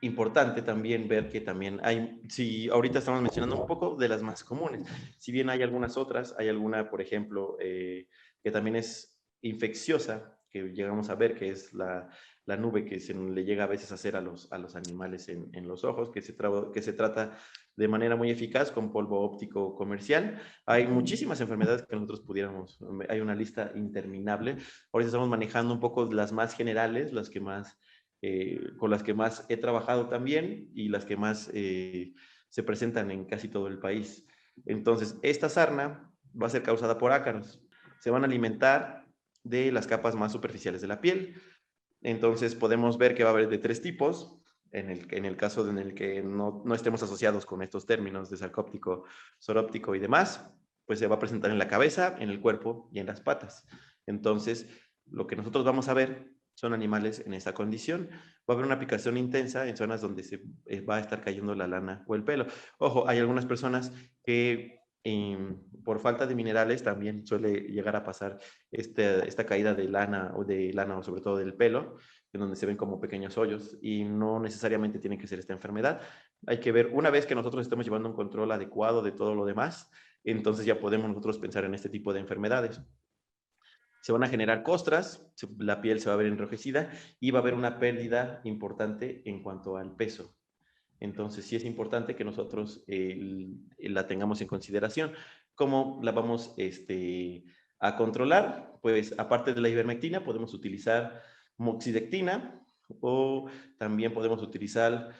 importante también ver que también hay, si ahorita estamos mencionando un poco de las más comunes, si bien hay algunas otras, hay alguna, por ejemplo, que también es infecciosa, que llegamos a ver que es la nube que se le llega a veces a hacer a los animales en los ojos, que se trata de manera muy eficaz con polvo óptico comercial. Hay muchísimas enfermedades que nosotros pudiéramos, hay una lista interminable. Ahorita estamos manejando un poco las más generales, las que más con las que más he trabajado también y las que más se presentan en casi todo el país. Entonces, esta sarna va a ser causada por ácaros. Se van a alimentar de las capas más superficiales de la piel. Entonces, podemos ver que va a haber de tres tipos. En el caso en el que no estemos asociados con estos términos de sarcóptico, soróptico y demás, pues se va a presentar en la cabeza, en el cuerpo y en las patas. Entonces, lo que nosotros vamos a ver son animales en esta condición. Va a haber una picación intensa en zonas donde se va a estar cayendo la lana o el pelo. Ojo, hay algunas personas que por falta de minerales también suele llegar a pasar esta caída de lana o sobre todo del pelo, en donde se ven como pequeños hoyos y no necesariamente tiene que ser esta enfermedad. Hay que ver, una vez que nosotros estemos llevando un control adecuado de todo lo demás, entonces ya podemos nosotros pensar en este tipo de enfermedades. Se van a generar costras, la piel se va a ver enrojecida y va a haber una pérdida importante en cuanto al peso. Entonces sí es importante que nosotros la tengamos en consideración. ¿Cómo la vamos a controlar? Pues aparte de la ivermectina podemos utilizar moxidectina o también podemos utilizar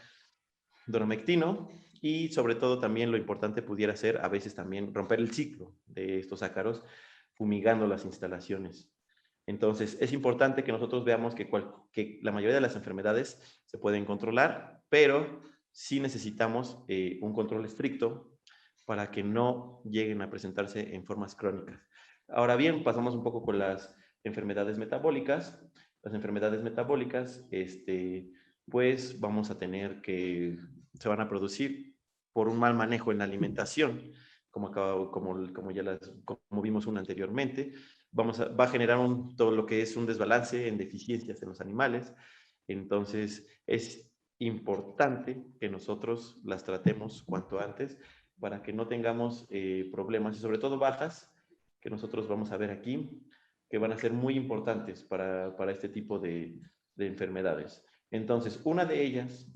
dormectino y sobre todo también lo importante pudiera ser a veces también romper el ciclo de estos ácaros fumigando las instalaciones. Entonces, es importante que nosotros veamos que la mayoría de las enfermedades se pueden controlar, pero sí necesitamos un control estricto para que no lleguen a presentarse en formas crónicas. Ahora bien, pasamos un poco con las enfermedades metabólicas. Las enfermedades metabólicas, pues vamos a tener que se van a producir por un mal manejo en la alimentación, como vimos una anteriormente, va a generar todo lo que es un desbalance en deficiencias en los animales. Entonces, es importante que nosotros las tratemos cuanto antes para que no tengamos problemas y sobre todo bajas que nosotros vamos a ver aquí, que van a ser muy importantes para este tipo de enfermedades. Entonces, una de ellas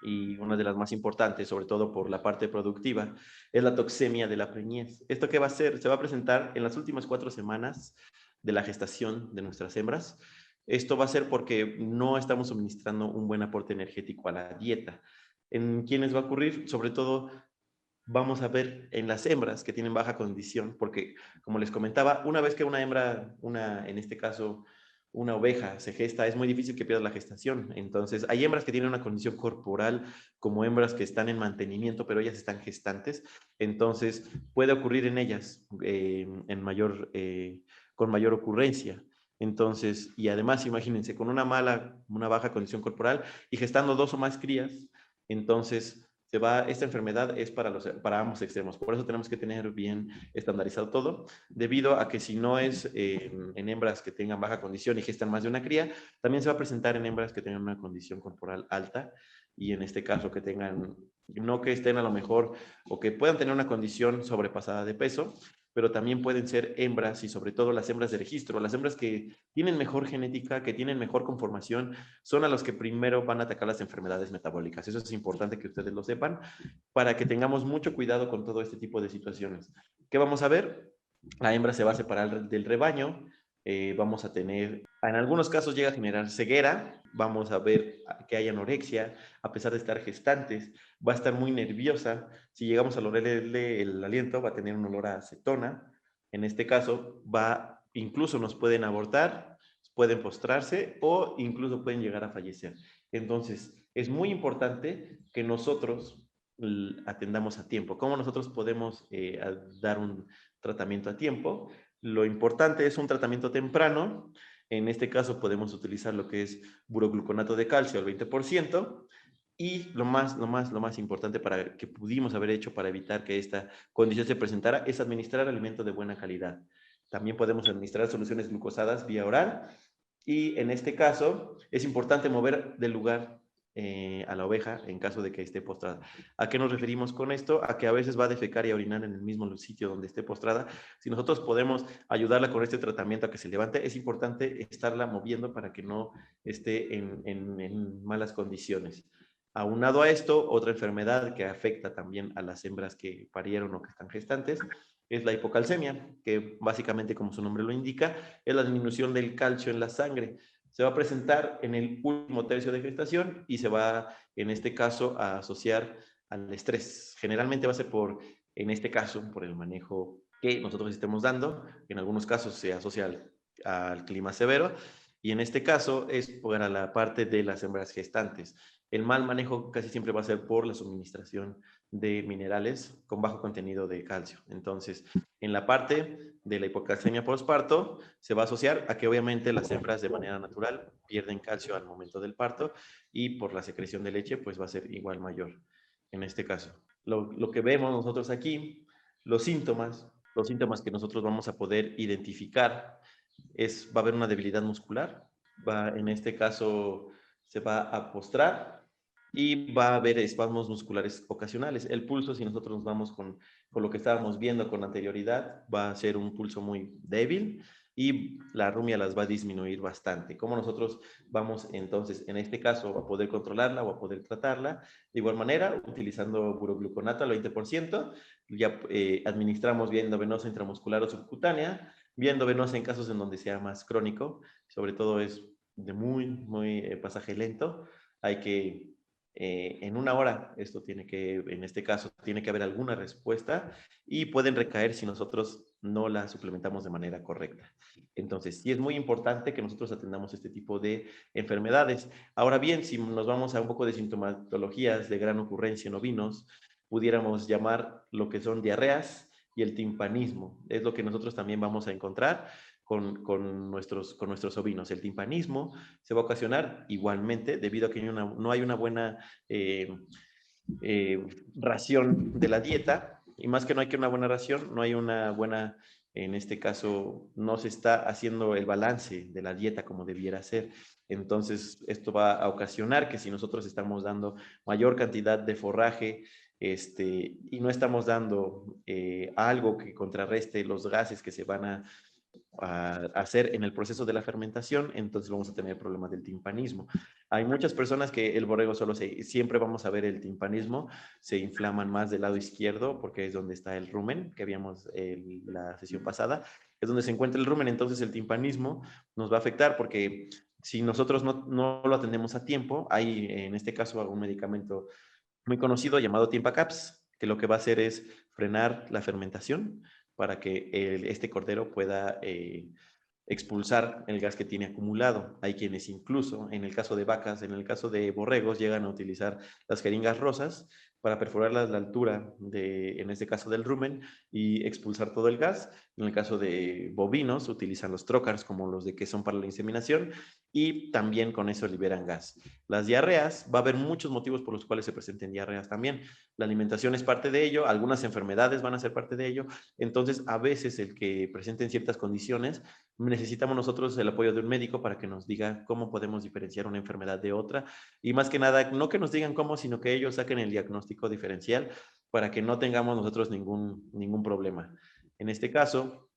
y una de las más importantes, sobre todo por la parte productiva, es la toxemia de la preñez. ¿Esto qué va a hacer? Se va a presentar en las últimas 4 semanas de la gestación de nuestras hembras. Esto va a ser porque no estamos suministrando un buen aporte energético a la dieta. ¿En quiénes va a ocurrir? Sobre todo vamos a ver en las hembras que tienen baja condición, porque como les comentaba, una vez que una hembra, en este caso una oveja se gesta, es muy difícil que pierda la gestación. Entonces, hay hembras que tienen una condición corporal como hembras que están en mantenimiento, pero ellas están gestantes. Entonces, puede ocurrir en ellas con mayor ocurrencia. Entonces, y además, imagínense, con una baja condición corporal y gestando 2 o más crías, entonces esta enfermedad es para ambos extremos. Por eso tenemos que tener bien estandarizado todo, debido a que si no es en hembras que tengan baja condición y gestan más de una cría, también se va a presentar en hembras que tengan una condición corporal alta y en este caso que tengan, no que estén a lo mejor o que puedan tener una condición sobrepasada de peso, pero también pueden ser hembras y sobre todo las hembras de registro, las hembras que tienen mejor genética, que tienen mejor conformación, son a los que primero van a atacar las enfermedades metabólicas. Eso es importante que ustedes lo sepan para que tengamos mucho cuidado con todo este tipo de situaciones. ¿Qué vamos a ver? La hembra se va a separar del rebaño, vamos a tener, en algunos casos llega a generar ceguera, vamos a ver que hay anorexia, a pesar de estar gestantes, va a estar muy nerviosa, si llegamos a olerle el aliento va a tener un olor a acetona, en este caso incluso nos pueden abortar, pueden postrarse o incluso pueden llegar a fallecer. Entonces, es muy importante que nosotros atendamos a tiempo. ¿Cómo nosotros podemos dar un tratamiento a tiempo? Lo importante es un tratamiento temprano. En este caso podemos utilizar lo que es burogluconato de calcio al 20%. Y lo más importante para que pudimos haber hecho para evitar que esta condición se presentara es administrar alimento de buena calidad. También podemos administrar soluciones glucosadas vía oral y en este caso es importante mover del lugar a la oveja en caso de que esté postrada. ¿A qué nos referimos con esto? A que a veces va a defecar y a orinar en el mismo sitio donde esté postrada. Si nosotros podemos ayudarla con este tratamiento a que se levante, es importante estarla moviendo para que no esté en malas condiciones. Aunado a esto, otra enfermedad que afecta también a las hembras que parieron o que están gestantes es la hipocalcemia, que básicamente, como su nombre lo indica, es la disminución del calcio en la sangre. Se va a presentar en el último tercio de gestación y se va, en este caso, a asociar al estrés. Generalmente va a ser en este caso, por el manejo que nosotros estemos dando. En algunos casos se asocia al clima severo y en este caso es para la parte de las hembras gestantes. El mal manejo casi siempre va a ser por la suministración de minerales con bajo contenido de calcio. Entonces, en la parte de la hipocalcemia postparto se va a asociar a que obviamente las hembras de manera natural pierden calcio al momento del parto y por la secreción de leche pues va a ser igual mayor en este caso. Lo que vemos nosotros aquí, los síntomas que nosotros vamos a poder identificar va a haber una debilidad muscular, en este caso se va a postrar y va a haber espasmos musculares ocasionales. El pulso, si nosotros nos vamos con lo que estábamos viendo con anterioridad, va a ser un pulso muy débil y la arrumia las va a disminuir bastante. ¿Cómo nosotros vamos entonces, en este caso, a poder controlarla o a poder tratarla? De igual manera, utilizando burogluconato al 20%, ya administramos vía endovenosa, intramuscular o subcutánea, vía endovenosa en casos en donde sea más crónico, sobre todo es de muy pasaje lento, hay que en una hora, esto tiene que, en este caso, tiene que haber alguna respuesta y pueden recaer si nosotros no la suplementamos de manera correcta. Entonces, sí es muy importante que nosotros atendamos este tipo de enfermedades. Ahora bien, si nos vamos a un poco de sintomatologías de gran ocurrencia en ovinos, pudiéramos llamar lo que son diarreas y el timpanismo. Es lo que nosotros también vamos a encontrar con nuestros ovinos. El timpanismo se va a ocasionar igualmente debido a que no hay una buena ración de la dieta, y más que no hay que una buena ración, no hay una buena, en este caso, no se está haciendo el balance de la dieta como debiera ser. Entonces, esto va a ocasionar que si nosotros estamos dando mayor cantidad de forraje, y no estamos dando algo que contrarreste los gases que se van a hacer en el proceso de la fermentación, entonces vamos a tener problemas del timpanismo. Hay muchas personas que el borrego siempre vamos a ver el timpanismo, se inflaman más del lado izquierdo porque es donde está el rumen, que habíamos la sesión pasada, es donde se encuentra el rumen, entonces el timpanismo nos va a afectar porque si nosotros no lo atendemos a tiempo, hay en este caso un medicamento muy conocido llamado Timpacaps, que lo que va a hacer es frenar la fermentación para que este cordero pueda expulsar el gas que tiene acumulado. Hay quienes incluso, en el caso de vacas, en el caso de borregos, llegan a utilizar las jeringas rosas para perforarlas a la altura en este caso del rumen, y expulsar todo el gas. En el caso de bovinos, utilizan los trocars como los de que son para la inseminación y también con eso liberan gas. Las diarreas, va a haber muchos motivos por los cuales se presenten diarreas también. La alimentación es parte de ello, algunas enfermedades van a ser parte de ello, entonces a veces el que presenten ciertas condiciones necesitamos nosotros el apoyo de un médico para que nos diga cómo podemos diferenciar una enfermedad de otra y más que nada, no que nos digan cómo, sino que ellos saquen el diagnóstico diferencial para que no tengamos nosotros ningún problema. En este caso,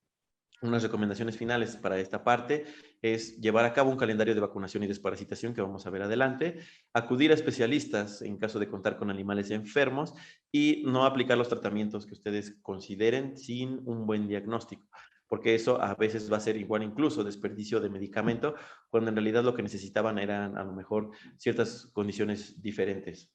unas recomendaciones finales para esta parte es llevar a cabo un calendario de vacunación y desparasitación que vamos a ver adelante, acudir a especialistas en caso de contar con animales enfermos y no aplicar los tratamientos que ustedes consideren sin un buen diagnóstico, porque eso a veces va a ser igual incluso desperdicio de medicamento, cuando en realidad lo que necesitaban eran a lo mejor ciertas condiciones diferentes.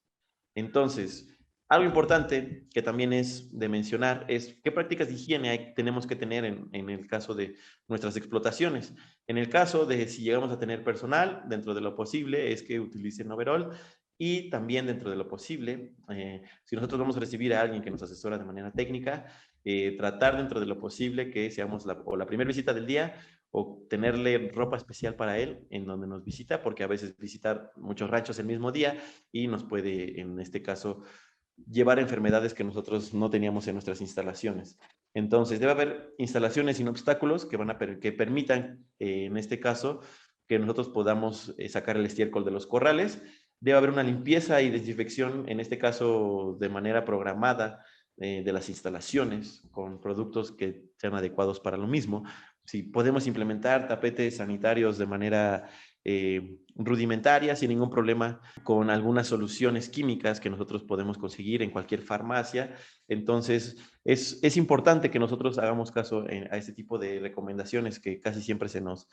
Entonces, algo importante que también es de mencionar es qué prácticas de higiene tenemos que tener en el caso de nuestras explotaciones. En el caso de si llegamos a tener personal, dentro de lo posible es que utilicen overall y también dentro de lo posible, si nosotros vamos a recibir a alguien que nos asesora de manera técnica, tratar dentro de lo posible que seamos la primera visita del día o tenerle ropa especial para él en donde nos visita, porque a veces visitar muchos ranchos el mismo día y nos puede, en este caso, llevar enfermedades que nosotros no teníamos en nuestras instalaciones. Entonces, debe haber instalaciones sin obstáculos que permitan, en este caso, que nosotros podamos sacar el estiércol de los corrales. debe haber una limpieza y desinfección, en este caso de manera programada, de las instalaciones con productos que sean adecuados para lo mismo. Si podemos implementar tapetes sanitarios de manera rudimentaria, sin ningún problema, con algunas soluciones químicas que nosotros podemos conseguir en cualquier farmacia. Entonces, es importante que nosotros hagamos caso a este tipo de recomendaciones que casi siempre se nos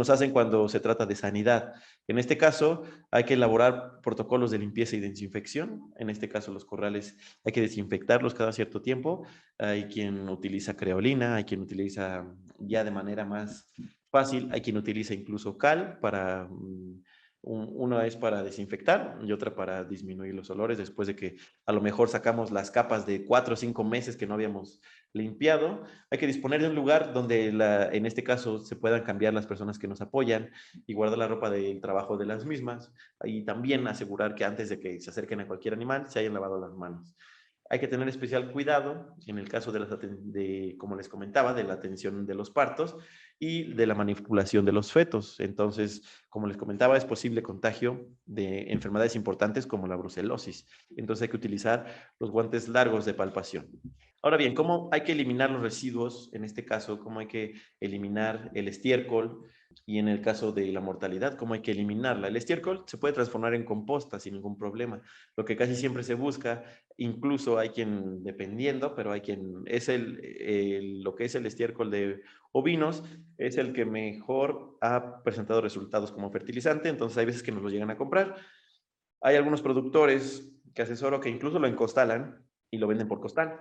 hacen cuando se trata de sanidad. En este caso, hay que elaborar protocolos de limpieza y desinfección. En este caso, los corrales hay que desinfectarlos cada cierto tiempo. Hay quien utiliza creolina, hay quien utiliza ya de manera más fácil, hay quien utiliza incluso cal para, una es para desinfectar y otra para disminuir los olores después de que a lo mejor sacamos las capas de 4 o 5 meses que no habíamos limpiado. Hay que disponer de un lugar donde en este caso se puedan cambiar las personas que nos apoyan y guardar la ropa del trabajo de las mismas y también asegurar que antes de que se acerquen a cualquier animal se hayan lavado las manos. Hay que tener especial cuidado en el caso como les comentaba, de la atención de los partos y de la manipulación de los fetos. Entonces, como les comentaba, es posible contagio de enfermedades importantes como la brucelosis. Entonces hay que utilizar los guantes largos de palpación. Ahora bien, ¿cómo hay que eliminar los residuos? En este caso, ¿cómo hay que eliminar el estiércol? Y en el caso de la mortalidad, ¿cómo hay que eliminarla? El estiércol se puede transformar en composta sin ningún problema. Lo que casi siempre se busca, incluso hay quien, dependiendo, pero hay quien es lo que es el estiércol de ovinos, es el que mejor ha presentado resultados como fertilizante, entonces hay veces que nos lo llegan a comprar. Hay algunos productores que asesoro que incluso lo encostalan y lo venden por costal.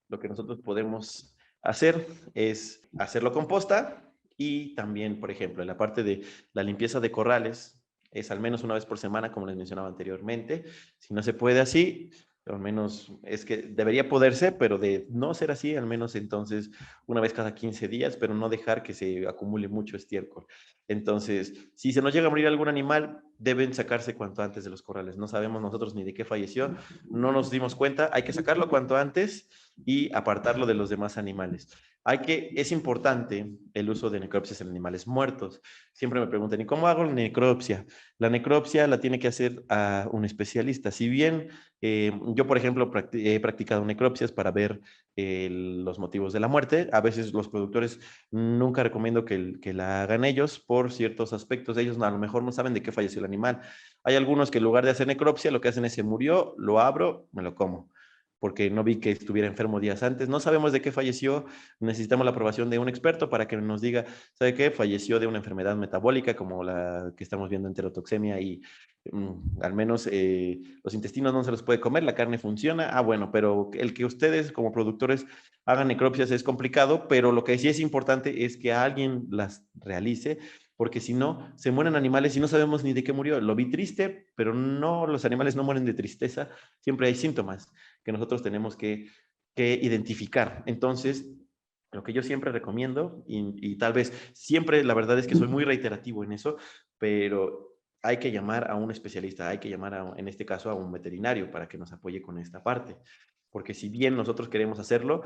Lo que nosotros podemos hacer es hacerlo composta y también, por ejemplo, en la parte de la limpieza de corrales, es al menos una vez por semana, como les mencionaba anteriormente. Si no se puede así, al menos es que debería poderse, pero de no ser así, al menos entonces una vez cada 15 días, pero no dejar que se acumule mucho estiércol. Entonces, si se nos llega a morir algún animal, deben sacarse cuanto antes de los corrales. No sabemos nosotros ni de qué falleció, no nos dimos cuenta, hay que sacarlo cuanto antes y apartarlo de los demás animales. Es importante el uso de necropsias en animales muertos. Siempre me preguntan, ¿y cómo hago la necropsia? La necropsia la tiene que hacer a un especialista. Si bien yo, por ejemplo, he practicado necropsias para ver los motivos de la muerte, a veces los productores nunca recomiendo que la hagan ellos por ciertos aspectos. Ellos a lo mejor no saben de qué falleció el animal. Hay algunos que en lugar de hacer necropsia, lo que hacen es se murió, lo abro, me lo como porque no vi que estuviera enfermo días antes. No sabemos de qué falleció, necesitamos la aprobación de un experto para que nos diga, ¿sabe qué? Falleció de una enfermedad metabólica como la que estamos viendo, enterotoxemia, y al menos los intestinos no se los puede comer, la carne funciona. Ah, bueno, pero el que ustedes como productores hagan necropsias es complicado, pero lo que sí es importante es que alguien las realice, porque si no, se mueren animales y no sabemos ni de qué murió. Lo vi triste, pero no, los animales no mueren de tristeza, siempre hay síntomas que nosotros tenemos que identificar. Entonces, lo que yo siempre recomiendo, y tal vez siempre, la verdad es que soy muy reiterativo en eso, pero hay que llamar a un especialista, hay que llamar en este caso a un veterinario para que nos apoye con esta parte. Porque si bien nosotros queremos hacerlo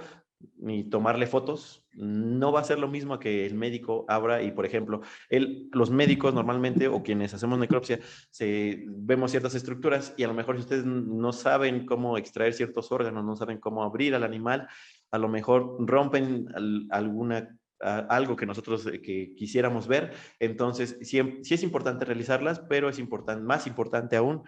y tomarle fotos, no va a ser lo mismo que el médico abra y, por ejemplo, los médicos normalmente o quienes hacemos necropsia, vemos ciertas estructuras y a lo mejor si ustedes no saben cómo extraer ciertos órganos, no saben cómo abrir al animal, a lo mejor rompen algo que nosotros que quisiéramos ver. Entonces, sí es importante realizarlas, pero es más importante aún,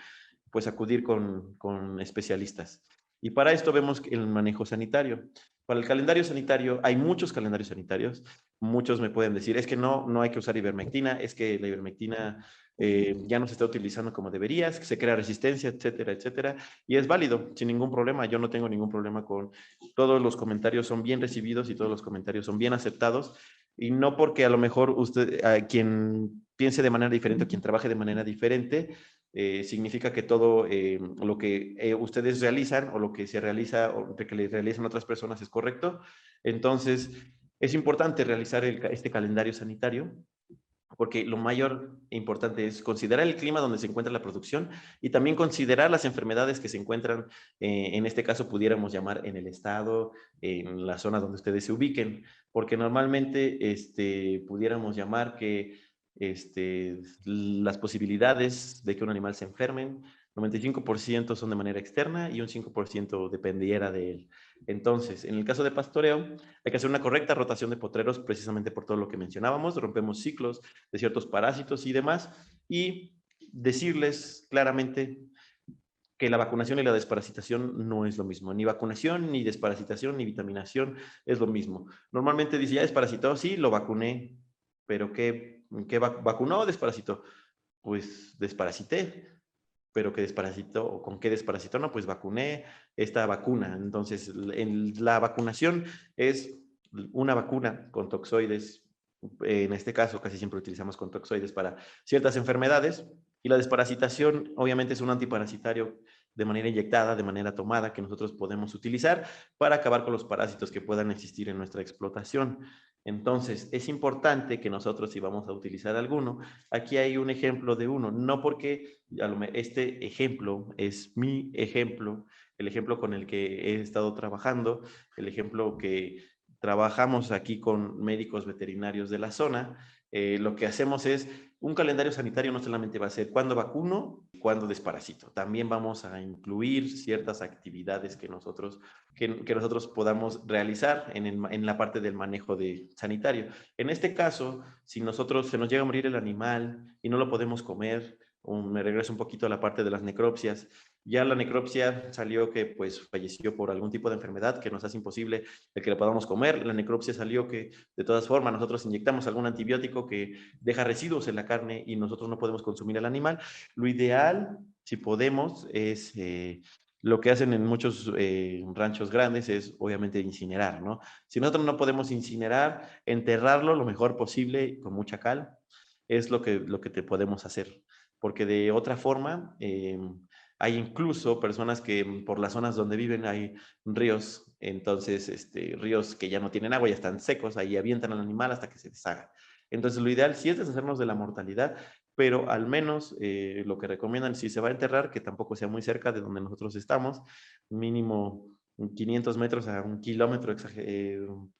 pues acudir con especialistas. Y para esto vemos el manejo sanitario. Para el calendario sanitario, hay muchos calendarios sanitarios. Muchos me pueden decir, es que no hay que usar ivermectina, es que la ivermectina ya no se está utilizando como debería, se crea resistencia, etcétera, etcétera. Y es válido, sin ningún problema. Yo no tengo ningún problema con todos los comentarios son bien recibidos y todos los comentarios son bien aceptados. Y no porque a lo mejor usted, quien piense de manera diferente o quien trabaje de manera diferente, significa que todo lo que ustedes realizan o lo que se realiza o que le realizan otras personas es correcto. Entonces, es importante realizar este calendario sanitario porque lo mayor importante es considerar el clima donde se encuentra la producción y también considerar las enfermedades que se encuentran, en este caso pudiéramos llamar en el estado, en la zona donde ustedes se ubiquen, porque normalmente pudiéramos llamar que las posibilidades de que un animal se enferme, 95% son de manera externa y un 5% dependiera de él. Entonces, en el caso de pastoreo, hay que hacer una correcta rotación de potreros precisamente por todo lo que mencionábamos, rompemos ciclos de ciertos parásitos y demás, y decirles claramente que la vacunación y la desparasitación no es lo mismo. Ni vacunación, ni desparasitación, ni vitaminación es lo mismo. Normalmente dice, ya desparasitó, sí, lo vacuné, pero ¿qué vacunó o desparasitó? Pues desparasité, pero ¿qué desparasitó o con qué desparasitó? No, pues vacuné esta vacuna. Entonces, la vacunación es una vacuna con toxoides. En este caso, casi siempre utilizamos con toxoides para ciertas enfermedades. Y la desparasitación, obviamente, es un antiparasitario de manera inyectada, de manera tomada, que nosotros podemos utilizar para acabar con los parásitos que puedan existir en nuestra explotación. Entonces, es importante que nosotros, si vamos a utilizar alguno, aquí hay un ejemplo de uno, no porque este ejemplo es mi ejemplo, el ejemplo con el que he estado trabajando, el ejemplo que trabajamos aquí con médicos veterinarios de la zona. Lo que hacemos es un calendario sanitario, no solamente va a ser cuándo vacuno, cuándo desparasito. También vamos a incluir ciertas actividades que nosotros podamos realizar en la parte del manejo sanitario. En este caso, si nosotros se nos llega a morir el animal y no lo podemos comer, me regreso un poquito a la parte de las necropsias. Ya la necropsia salió que pues falleció por algún tipo de enfermedad que nos hace imposible el que la podamos comer. La necropsia salió que de todas formas nosotros inyectamos algún antibiótico que deja residuos en la carne y nosotros no podemos consumir el animal. Lo ideal, si podemos, es lo que hacen en muchos ranchos grandes es obviamente incinerar, ¿no? Si nosotros no podemos incinerar, enterrarlo lo mejor posible con mucha cal es lo que te podemos hacer. Porque de otra forma, hay incluso personas que por las zonas donde viven hay ríos, entonces ríos que ya no tienen agua, ya están secos, ahí avientan al animal hasta que se deshaga. Entonces lo ideal sí es deshacernos de la mortalidad, pero al menos lo que recomiendan si se va a enterrar, que tampoco sea muy cerca de donde nosotros estamos, mínimo 500 metros a 1 kilómetro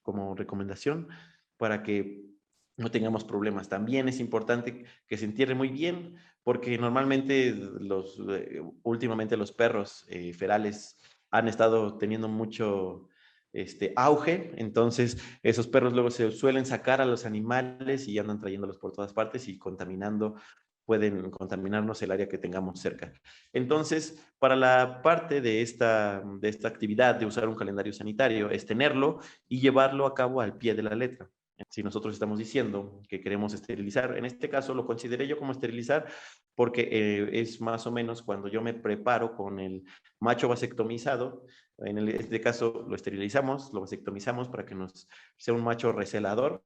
como recomendación para que no tengamos problemas. También es importante que se entierre muy bien, porque normalmente últimamente los perros ferales han estado teniendo mucho auge, entonces esos perros luego se suelen sacar a los animales y andan trayéndolos por todas partes y pueden contaminarnos el área que tengamos cerca. Entonces, para la parte de esta actividad de usar un calendario sanitario es tenerlo y llevarlo a cabo al pie de la letra. Si nosotros estamos diciendo que queremos esterilizar, en este caso lo consideré yo como esterilizar porque es más o menos cuando yo me preparo con el macho vasectomizado, este caso lo esterilizamos, lo vasectomizamos para que nos sea un macho recelador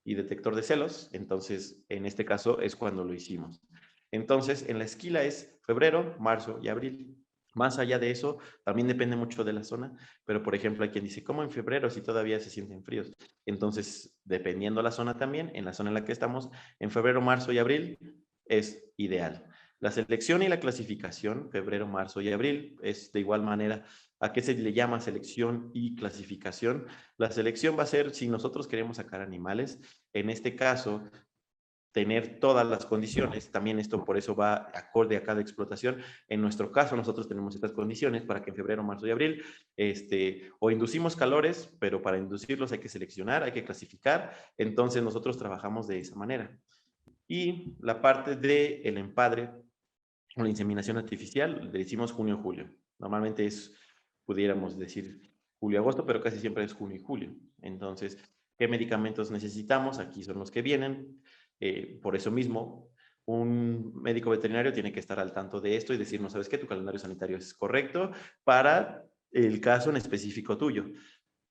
y detector de celos, entonces en este caso es cuando lo hicimos. Entonces en la esquila es febrero, marzo y abril. Más allá de eso, también depende mucho de la zona, pero por ejemplo hay quien dice, ¿cómo en febrero si todavía se sienten fríos? Entonces, dependiendo la zona también, en la zona en la que estamos, en febrero, marzo y abril es ideal. La selección y la clasificación, febrero, marzo y abril, es de igual manera. ¿A qué se le llama selección y clasificación? La selección va a ser si nosotros queremos sacar animales, en este caso, tener todas las condiciones, también esto por eso va acorde a cada explotación. En nuestro caso, nosotros tenemos estas condiciones para que en febrero, marzo y abril, o inducimos calores, pero para inducirlos hay que seleccionar, hay que clasificar, entonces nosotros trabajamos de esa manera. Y la parte del empadre o la inseminación artificial, le decimos junio-julio. Normalmente pudiéramos decir julio-agosto, pero casi siempre es junio y julio. Entonces, ¿qué medicamentos necesitamos? Aquí son los que vienen. Por eso mismo, un médico veterinario tiene que estar al tanto de esto y decirnos, ¿sabes qué? Tu calendario sanitario es correcto para el caso en específico tuyo.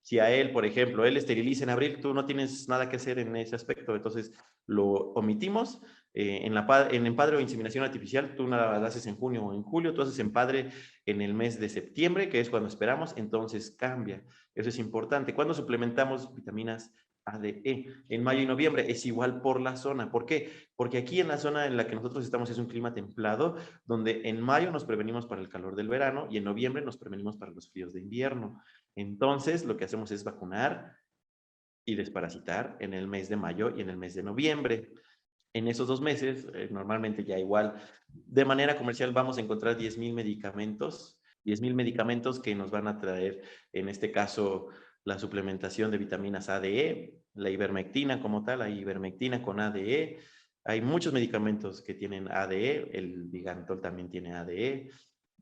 Si a él, por ejemplo, él esteriliza en abril, tú no tienes nada que hacer en ese aspecto, entonces lo omitimos. En empadre o inseminación artificial, tú nada la haces en junio o en julio, tú haces empadre en el mes de septiembre, que es cuando esperamos, entonces cambia. Eso es importante. Cuando suplementamos vitaminas A, D, E, en mayo y noviembre es igual por la zona. ¿Por qué? Porque aquí en la zona en la que nosotros estamos es un clima templado, donde en mayo nos prevenimos para el calor del verano y en noviembre nos prevenimos para los fríos de invierno. Entonces, lo que hacemos es vacunar y desparasitar en el mes de mayo y en el mes de noviembre. En esos 2 meses, normalmente ya igual, de manera comercial vamos a encontrar 10,000 medicamentos, 10,000 medicamentos que nos van a traer, en este caso, la suplementación de vitaminas A, D, E, la ivermectina como tal, la ivermectina con A, D, E. Hay muchos medicamentos que tienen A, D, E, el Vigantol también tiene A, D, E.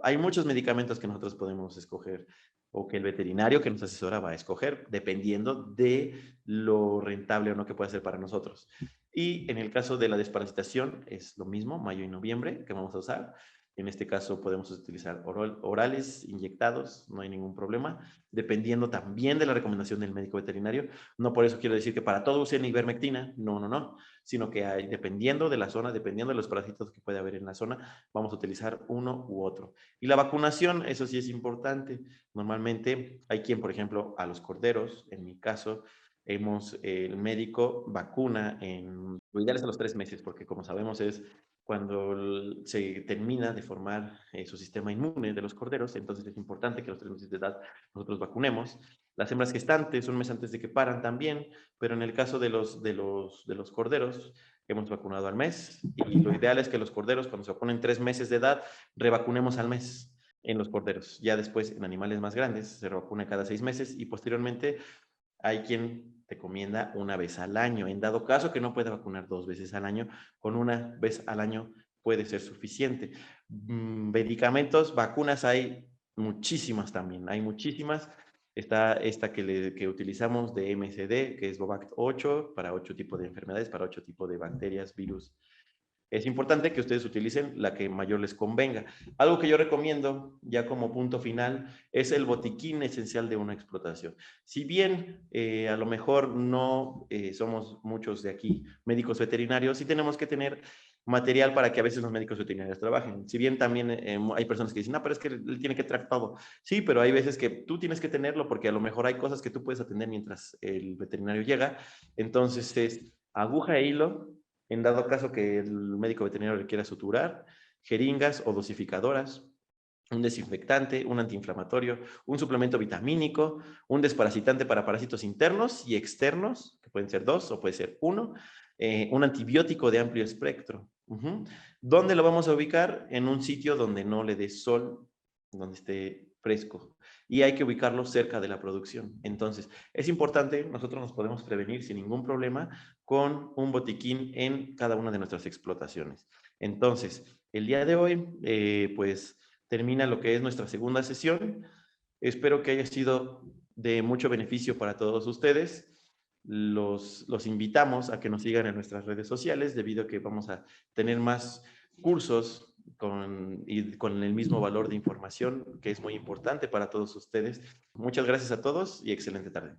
Hay muchos medicamentos que nosotros podemos escoger o que el veterinario que nos asesora va a escoger, dependiendo de lo rentable o no que pueda ser para nosotros. Y en el caso de la desparasitación es lo mismo, mayo y noviembre, que vamos a usar. En este caso podemos utilizar orales, inyectados, no hay ningún problema, dependiendo también de la recomendación del médico veterinario. No por eso quiero decir que para todo usen ivermectina, no, sino que hay, dependiendo de la zona, dependiendo de los parásitos que puede haber en la zona, vamos a utilizar uno u otro. Y la vacunación, eso sí es importante. Normalmente hay quien, por ejemplo, a los corderos, en mi caso, el médico vacuna lo ideal es a los 3 meses, porque como sabemos es cuando se termina de formar su sistema inmune de los corderos, entonces es importante que a los 3 meses de edad nosotros vacunemos. Las hembras gestantes un mes antes de que paran también, pero en el caso de los corderos, hemos vacunado al mes y lo ideal es que los corderos cuando se vacunen 3 meses de edad, revacunemos al mes en los corderos. Ya después en animales más grandes se vacuna cada 6 meses y posteriormente hay quien recomienda una vez al año. En dado caso que no pueda vacunar 2 veces al año, con una vez al año puede ser suficiente. Medicamentos, vacunas hay muchísimas también, hay muchísimas. Está esta que utilizamos de MSD, que es Bovac 8, para 8 tipos de enfermedades, para 8 tipos de bacterias, virus. Es importante que ustedes utilicen la que mayor les convenga. Algo que yo recomiendo, ya como punto final, es el botiquín esencial de una explotación. Si bien a lo mejor no somos muchos de aquí médicos veterinarios, sí tenemos que tener material para que a veces los médicos veterinarios trabajen. Si bien también hay personas que dicen, no, pero es que él tiene que traer todo. Sí, pero hay veces que tú tienes que tenerlo porque a lo mejor hay cosas que tú puedes atender mientras el veterinario llega. Entonces es aguja e hilo, en dado caso que el médico veterinario requiera suturar, jeringas o dosificadoras, un desinfectante, un antiinflamatorio, un suplemento vitamínico, un desparasitante para parásitos internos y externos, que pueden ser 2 o puede ser 1, un antibiótico de amplio espectro. ¿Dónde lo vamos a ubicar? En un sitio donde no le dé sol, donde esté fresco. Y hay que ubicarlo cerca de la producción. Entonces, es importante, nosotros nos podemos prevenir sin ningún problema con un botiquín en cada una de nuestras explotaciones. Entonces, el día de hoy, pues termina lo que es nuestra segunda sesión. Espero que haya sido de mucho beneficio para todos ustedes. Los invitamos a que nos sigan en nuestras redes sociales debido a que vamos a tener más cursos con el mismo valor de información que es muy importante para todos ustedes. Muchas gracias a todos y excelente tarde.